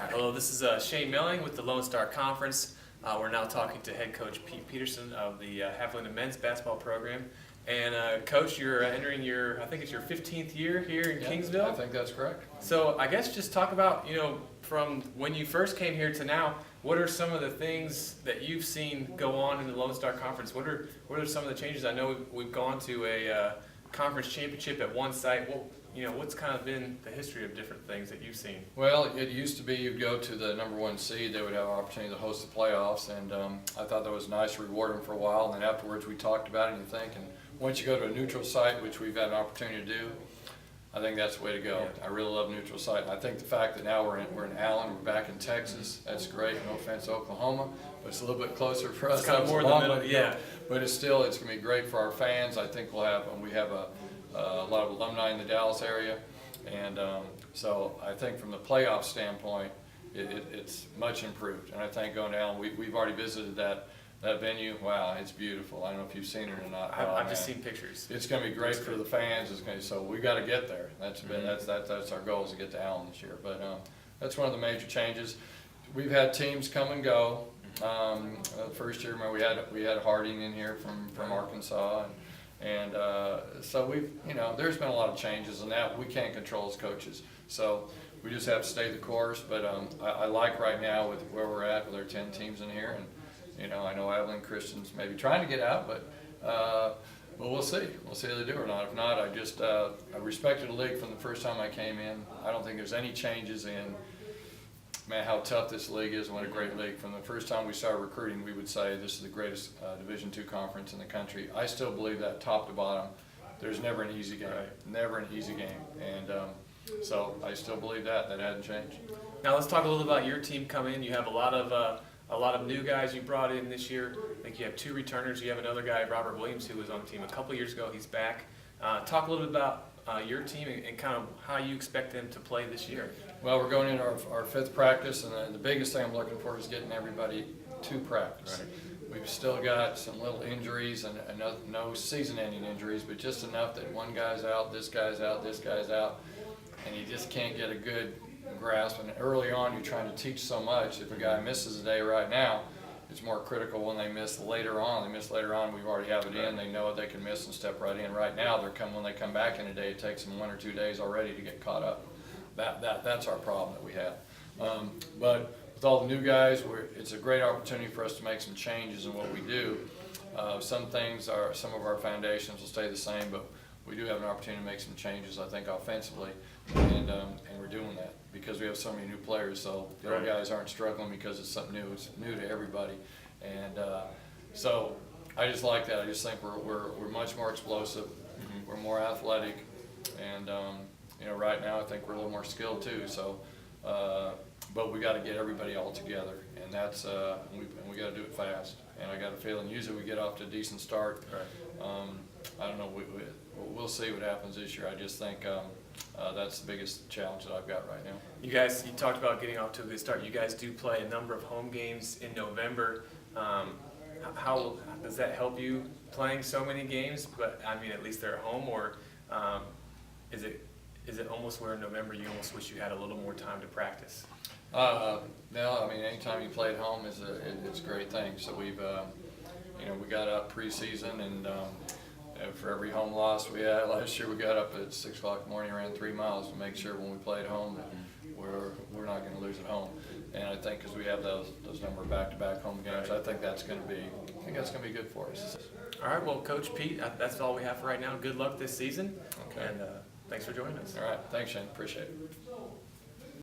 Hello, this is Shane Melling with the Lone Star Conference. We're now talking to head coach Pete Peterson of the Halfland men's basketball program. And coach, you're entering your, I think it's your 15th year here in Kingsville. I think that's correct. So I guess just talk about, from when you first came here to now, what are some of the things that you've seen go on in the Lone Star Conference? What are some of the changes? I know we've gone to a conference championship at one site. What's kind of been the history of different things that you've seen? Well, it used to be you'd go to the number one seed, they would have an opportunity to host the playoffs, and I thought that was nice, rewarding for a while, and then afterwards we talked about it and you think, and once you go to a neutral site, which we've had an opportunity to do, I think that's the way to go. Yeah. I really love neutral site. And I think the fact that now we're in Allen, we're back in Texas, that's great. No offense to Oklahoma, but it's a little bit closer for us. It's kind of more in the middle, yeah. But it's going to be great for our fans. I think we have a lot of alumni in the Dallas area, and so I think from the playoff standpoint, it's much improved. And I think going down, we've already visited that venue. Wow, it's beautiful. I don't know if you've seen it or not. I've just seen pictures. It's going to be great for the fans. So we got to get there. That's our goal, is to get to Allen this year. But that's one of the major changes. We've had teams come and go. First year, remember, we had Harding in here from Arkansas, and so there's been a lot of changes, and that we can't control as coaches. So we just have to stay the course. But I like right now with where we're at with our 10 teams in here, and I know Abilene Christian's maybe trying to get out, but we'll see. We'll see if they do or not. If not, I respected the league from the first time I came in. I don't think there's any changes in how tough this league is. What a great league. From the first time we started recruiting, we would say this is the greatest Division II conference in the country. I still believe that top to bottom. There's never an easy game. Right. Never an easy game. And so I still believe that hasn't changed. Now let's talk a little about your team coming in. You have a lot of new guys you brought in this year. I think you have 2 returners. You have another guy, Robert Williams, who was on the team a couple years ago. He's back. Talk a little bit about your team and kind of how you expect them to play this year. Well, we're going into our 5th practice, and the biggest thing I'm looking for is getting everybody to practice. Right. We've still got some little injuries and no season-ending injuries, but just enough that one guy's out, this guy's out, and you just can't get a good grasp. And early on, you're trying to teach so much. If a guy misses a day right now, it's more critical when they miss later on. We already have it in. They know what they can miss and step right in. Right now, when they come back in a day, it takes them 1 or 2 days already to get caught up. That's our problem that we have. But with all the new guys, it's a great opportunity for us to make some changes in what we do. Some of our foundations will stay the same, but we do have an opportunity to make some changes, I think, offensively, and we're doing that because we have so many new players. So the old guys aren't struggling because it's something new. It's new to everybody, and so I just like that. I just think we're much more explosive. Mm-hmm. We're more athletic, and right now I think we're a little more skilled too. So, but we got to get everybody all together, and that's we got to do it fast. And I got a feeling usually we get off to a decent start. Right. I don't know. We'll see what happens this year. I just think that's the biggest challenge that I've got right now. You talked about getting off to a good start. You guys do play a number of home games in November. How does that help you playing so many games? But I mean, at least they're at home, or is it almost where in November you almost wish you had a little more time to practice? No, I mean, anytime you play at home it's a great thing. So we got up preseason, and for every home loss we had last year, we got up at 6 o'clock in the morning, ran 3 miles to make sure when we play at home that we're not going to lose at home. And I think because we have those number of back-to-back home games, I think that's going to be good for us. All right, well, Coach Pete, that's all we have for right now. Good luck this season. Okay. And thanks for joining us. All right, thanks, Shane. Appreciate it.